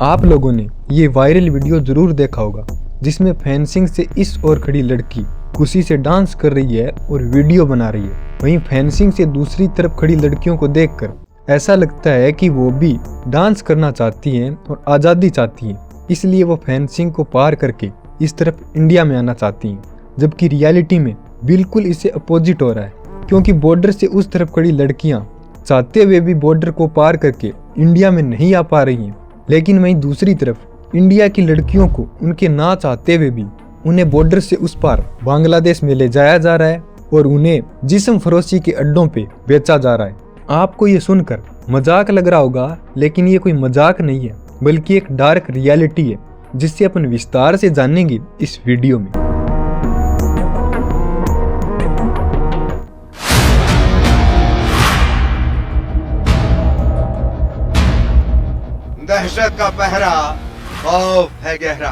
आप लोगों ने ये वायरल वीडियो जरूर देखा होगा जिसमें फेंसिंग से इस ओर खड़ी लड़की खुशी से डांस कर रही है और वीडियो बना रही है। वहीं फेंसिंग से दूसरी तरफ खड़ी लड़कियों को देखकर ऐसा लगता है कि वो भी डांस करना चाहती हैं और आज़ादी चाहती हैं, इसलिए वो फेंसिंग को पार करके इस तरफ इंडिया में आना चाहती हैं। जबकि रियलिटी में बिल्कुल इससे अपोजिट हो रहा है, क्योंकि बॉर्डर से उस तरफ खड़ी लड़कियां चाहते हुए भी बॉर्डर को पार करके इंडिया में नहीं आ पा रही हैं। लेकिन वहीं दूसरी तरफ इंडिया की लड़कियों को उनके ना चाहते हुए भी उन्हें बॉर्डर से उस पार बांग्लादेश में ले जाया जा रहा है और उन्हें जिस्म फरोशी के अड्डों पे बेचा जा रहा है। आपको ये सुनकर मजाक लग रहा होगा, लेकिन ये कोई मजाक नहीं है, बल्कि एक डार्क रियलिटी है जिससे अपन विस्तार से जानेंगे इस वीडियो में। दहशत का पहरा, खौफ है गहरा।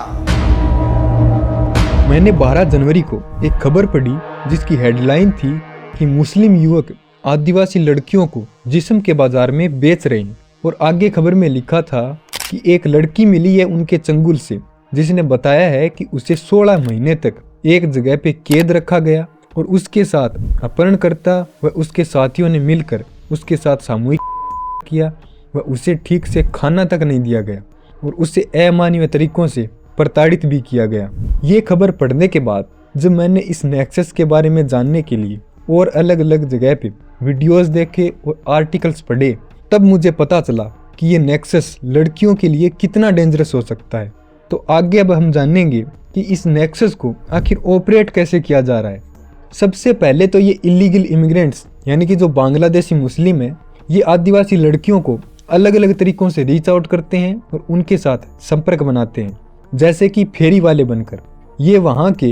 मैंने 12 जनवरी को एक खबर पढ़ी जिसकी हेडलाइन थी कि मुस्लिम युवक आदिवासी लड़कियों को जिस्म के बाजार में बेच रहे हैं, और आगे खबर में लिखा था कि एक लड़की मिली है उनके चंगुल से जिसने बताया है कि उसे 16 महीने तक एक जगह पे कैद रखा गया और उसके साथ अपहरणकर्ता व उसके साथियों ने मिलकर उसके साथ सामूहिक किया व उसे ठीक से खाना तक नहीं दिया गया और उसे अमानवीय तरीकों से प्रताड़ित भी किया गया। ये खबर पढ़ने के बाद जब मैंने इस नेक्सस के बारे में जानने के लिए और अलग अलग जगह पे वीडियोस देखे और आर्टिकल्स पढ़े, तब मुझे पता चला कि ये नेक्सस लड़कियों के लिए कितना डेंजरस हो सकता है। तो आगे अब हम जानेंगे कि इस नेक्सस को आखिर ऑपरेट कैसे किया जा रहा है। सबसे पहले तो ये इलीगल इमिग्रेंट्स यानी कि जो बांग्लादेशी मुस्लिम है, ये आदिवासी लड़कियों को अलग अलग तरीकों से रीच आउट करते हैं और उनके साथ संपर्क बनाते हैं, जैसे कि फेरी वाले बनकर। ये वहाँ के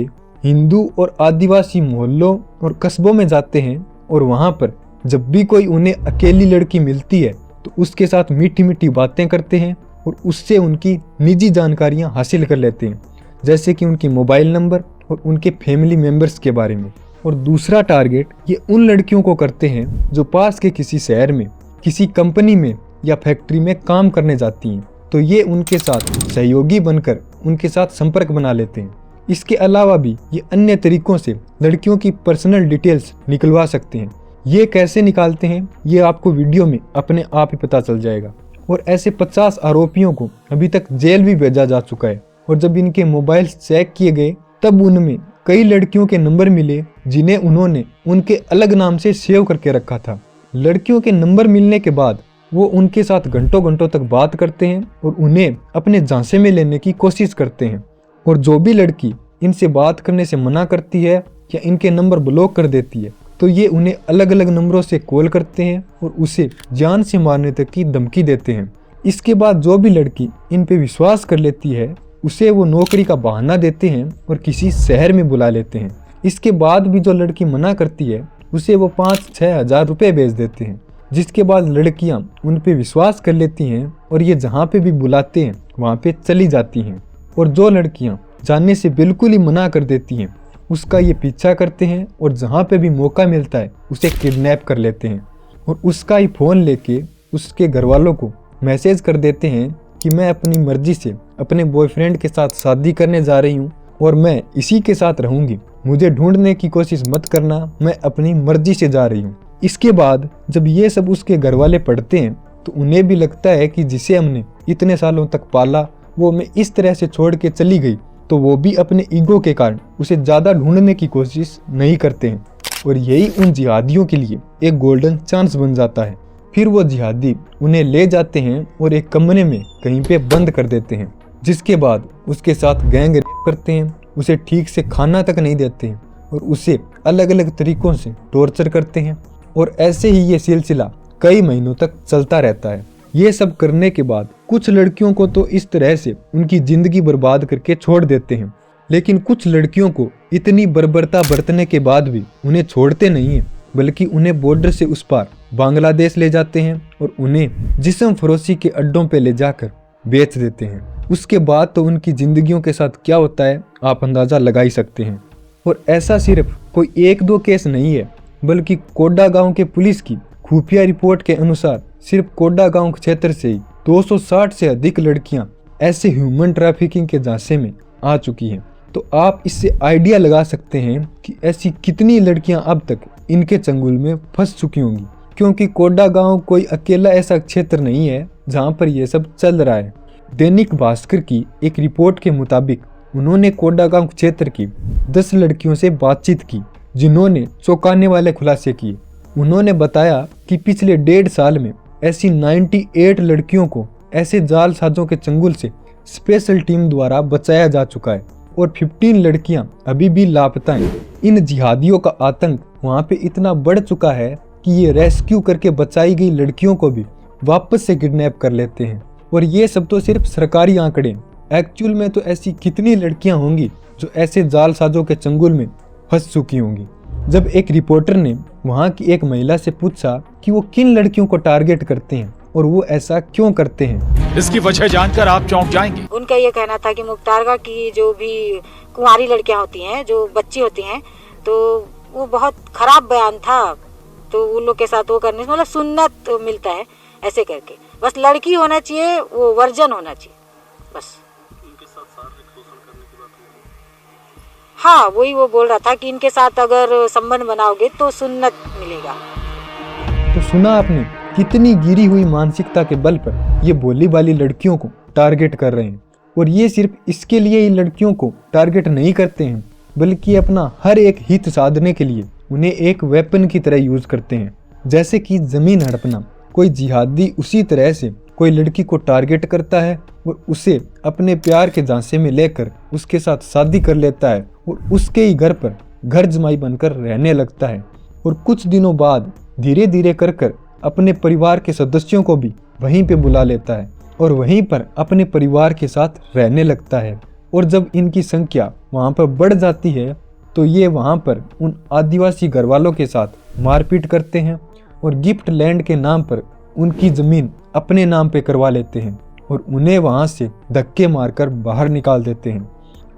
हिंदू और आदिवासी मोहल्लों और कस्बों में जाते हैं और वहाँ पर जब भी कोई उन्हें अकेली लड़की मिलती है तो उसके साथ मीठी मीठी बातें करते हैं और उससे उनकी निजी जानकारियाँ हासिल कर लेते हैं, जैसे कि उनकी मोबाइल नंबर और उनके फैमिली मेम्बर्स के बारे में। और दूसरा टारगेट ये उन लड़कियों को करते हैं जो पास के किसी शहर में किसी कंपनी में या फैक्ट्री में काम करने जाती हैं, तो ये उनके साथ सहयोगी बनकर उनके साथ संपर्क बना लेते हैं। इसके अलावा भी ये अन्य तरीकों से लड़कियों की पर्सनल डिटेल्स निकलवा सकते हैं। ये कैसे निकालते हैं ये आपको वीडियो में अपने आप ही पता चल जाएगा। और ऐसे 50 आरोपियों को अभी तक जेल भी भेजा जा चुका है, और जब इनके मोबाइल चेक किए गए तब उनमें कई लड़कियों के नंबर मिले जिन्हें उन्होंने उनके अलग नाम से सेव करके रखा था। लड़कियों के नंबर मिलने के बाद वो उनके साथ घंटों घंटों तक बात करते हैं और उन्हें अपने झांसे में लेने की कोशिश करते हैं। और जो भी लड़की इनसे बात करने से मना करती है या इनके नंबर ब्लॉक कर देती है, तो ये उन्हें अलग अलग नंबरों से कॉल करते हैं और उसे जान से मारने तक की धमकी देते हैं। इसके बाद जो भी लड़की इन पे विश्वास कर लेती है उसे वो नौकरी का बहाना देते हैं और किसी शहर में बुला लेते हैं। इसके बाद भी जो लड़की मना करती है उसे वो 5-6 हज़ार रुपये भेज देते हैं, जिसके बाद लड़कियां उन पे विश्वास कर लेती हैं और ये जहाँ पे भी बुलाते हैं वहाँ पे चली जाती हैं। और जो लड़कियां जाने से बिल्कुल ही मना कर देती हैं उसका ये पीछा करते हैं और जहाँ पे भी मौका मिलता है उसे किडनैप कर लेते हैं और उसका ही फ़ोन लेके उसके घर वालों को मैसेज कर देते हैं कि मैं अपनी मर्जी से अपने बॉयफ्रेंड के साथ शादी करने जा रही हूँ और मैं इसी के साथ रहूँगी, मुझे ढूंढने की कोशिश मत करना, मैं अपनी मर्जी से जा रही हूँ। इसके बाद जब ये सब उसके घर वाले पढ़ते हैं तो उन्हें भी लगता है कि जिसे हमने इतने सालों तक पाला वो हमें इस तरह से छोड़ के चली गई, तो वो भी अपने ईगो के कारण उसे ज़्यादा ढूंढने की कोशिश नहीं करते हैं। और यही उन जिहादियों के लिए एक गोल्डन चांस बन जाता है। फिर वो जिहादी उन्हें ले जाते हैं और एक कमरे में कहीं पे बंद कर देते हैं, जिसके बाद उसके साथ गैंग रेप करते हैं, उसे ठीक से खाना तक नहीं देते हैं और उसे अलग अलग तरीकों से टॉर्चर करते हैं। और ऐसे ही ये सिलसिला कई महीनों तक चलता रहता है। ये सब करने के बाद कुछ लड़कियों को तो इस तरह से उनकी ज़िंदगी बर्बाद करके छोड़ देते हैं, लेकिन कुछ लड़कियों को इतनी बर्बरता बरतने के बाद भी उन्हें छोड़ते नहीं हैं, बल्कि उन्हें बॉर्डर से उस पार बांग्लादेश ले जाते हैं और उन्हें जिस्म फरोशी के अड्डों पे ले जाकर बेच देते हैं। उसके बाद तो उनकी ज़िंदगियों के साथ क्या होता है आप अंदाज़ा लगा ही सकते हैं। और ऐसा सिर्फ कोई 1-2 केस नहीं है, बल्कि कोडा गांव के पुलिस की खुफिया रिपोर्ट के अनुसार सिर्फ कोडा गांव क्षेत्र से ही 260 से अधिक लड़कियां ऐसे ह्यूमन ट्रैफिकिंग के झांसे में आ चुकी हैं। तो आप इससे आइडिया लगा सकते हैं कि ऐसी कितनी लड़कियां अब तक इनके चंगुल में फंस चुकी होंगी, क्योंकि कोडा गांव कोई अकेला ऐसा क्षेत्र नहीं है जहां पर यह सब चल रहा है। दैनिक भास्कर की एक रिपोर्ट के मुताबिक उन्होंने कोडा गांव क्षेत्र की 10 लड़कियों से बातचीत की, जिन्होंने चौंकाने वाले खुलासे किए। उन्होंने बताया कि पिछले 1.5 साल में ऐसी 98 लड़कियों को ऐसे जालसाजों के चंगुल से स्पेशल टीम द्वारा बचाया जा चुका है और 15 लड़कियां अभी भी लापता हैं। इन जिहादियों का आतंक वहां पे इतना बढ़ चुका है कि ये रेस्क्यू करके बचाई गई लड़कियों को भी वापस से किडनैप कर लेते हैं। और ये सब तो सिर्फ सरकारी आंकड़े, एक्चुअल में तो ऐसी कितनी लड़कियां होंगी जो ऐसे जालसाजों के चंगुल में फंस चुकी होंगी। जब एक रिपोर्टर ने वहां की एक महिला से पूछा कि वो किन लड़कियों को टारगेट करते हैं और वो ऐसा क्यों करते हैं, इसकी वजह जानकर आप चौंक जाएंगे। उनका ये कहना था कि मुख्तारगा की जो भी कुंवारी लड़कियां होती हैं, जो बच्ची होती हैं, तो वो बहुत खराब बयान था, तो उन लोग के साथ वो करने से मतलब सुन्नत मिलता है ऐसे करके। बस लड़की होना चाहिए, वो वर्जन होना चाहिए बस। हाँ, वही वो बोल रहा था कि इनके साथ अगर संबंध बनाओगे तो सुन्नत मिलेगा। तो सुना आपने कितनी गिरी हुई मानसिकता के बल पर ये भोली भाली लड़कियों को टारगेट कर रहे हैं। और ये सिर्फ इसके लिए ही लड़कियों को टारगेट नहीं करते हैं, बल्कि अपना हर एक हित साधने के लिए उन्हें एक वेपन की तरह यूज करते हैं। जैसे कि जमीन हड़पना, कोई जिहादी उसी तरह से कोई लड़की को टारगेट करता है और उसे अपने प्यार के झांसे में लेकर उसके साथ शादी कर लेता है और उसके ही घर पर घर जमाई बनकर रहने लगता है। और कुछ दिनों बाद धीरे धीरे कर अपने परिवार के सदस्यों को भी वहीं पे बुला लेता है और वहीं पर अपने परिवार के साथ रहने लगता है। और जब इनकी संख्या वहाँ पर बढ़ जाती है तो ये वहाँ पर उन आदिवासी घरवालों के साथ मारपीट करते हैं और गिफ्ट लैंड के नाम पर उनकी ज़मीन अपने नाम पे करवा लेते हैं और उन्हें वहाँ से धक्के मारकर बाहर निकाल देते हैं।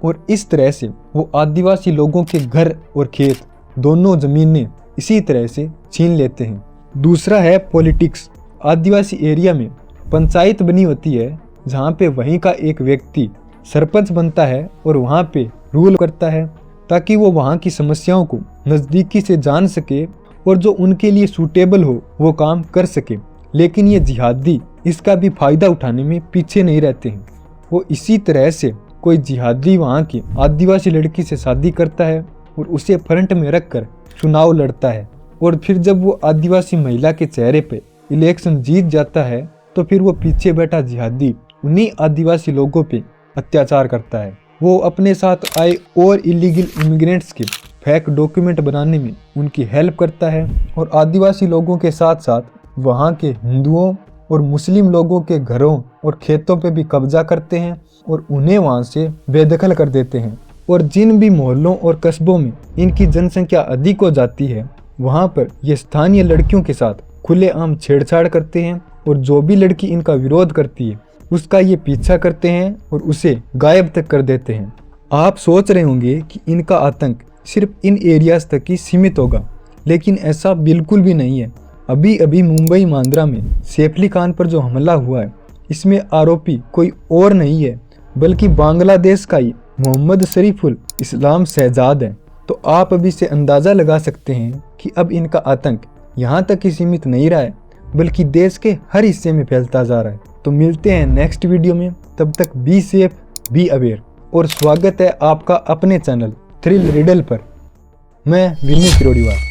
और इस तरह से वो आदिवासी लोगों के घर और खेत दोनों ज़मीनें इसी तरह से छीन लेते हैं। दूसरा है पॉलिटिक्स। आदिवासी एरिया में पंचायत बनी होती है जहाँ पे वहीं का एक व्यक्ति सरपंच बनता है और वहाँ पे रूल करता है ताकि वो वहाँ की समस्याओं को नज़दीकी से जान सके और जो उनके लिए सूटेबल हो वो काम कर सके। लेकिन ये जिहादी इसका भी फायदा उठाने में पीछे नहीं रहते हैं। वो इसी तरह से कोई जिहादी वहाँ की आदिवासी लड़की से शादी करता है और उसे फ्रंट में रखकर चुनाव लड़ता है और फिर जब वो आदिवासी महिला के चेहरे पे इलेक्शन जीत जाता है तो फिर वो पीछे बैठा जिहादी उन्हीं आदिवासी लोगों पे अत्याचार करता है। वो अपने साथ आए और इलीगल इमिग्रेंट्स के फेक डॉक्यूमेंट बनाने में उनकी हेल्प करता है और आदिवासी लोगों के साथ साथ वहाँ के हिंदुओं और मुस्लिम लोगों के घरों और खेतों पे भी कब्जा करते हैं और उन्हें वहाँ से बेदखल कर देते हैं। और जिन भी मोहल्लों और कस्बों में इनकी जनसंख्या अधिक हो जाती है वहाँ पर ये स्थानीय लड़कियों के साथ खुलेआम छेड़छाड़ करते हैं और जो भी लड़की इनका विरोध करती है उसका ये पीछा करते हैं और उसे गायब तक कर देते हैं। आप सोच रहे होंगे कि इनका आतंक सिर्फ इन एरियाज तक ही सीमित होगा, लेकिन ऐसा बिल्कुल भी नहीं है। अभी अभी मुंबई मांद्रा में सैफली खान पर जो हमला हुआ है इसमें आरोपी कोई और नहीं है बल्कि बांग्लादेश का ही मोहम्मद शरीफुल इस्लाम शहजाद है। तो आप अभी से अंदाज़ा लगा सकते हैं कि अब इनका आतंक यहाँ तक ही सीमित नहीं रहा है बल्कि देश के हर हिस्से में फैलता जा रहा है। तो मिलते हैं नेक्स्ट वीडियो में, तब तक बी सेफ, बी अवेयर और स्वागत है आपका अपने चैनल थ्रिल रिडल पर। मैं विनीत किरोड़ीवाल।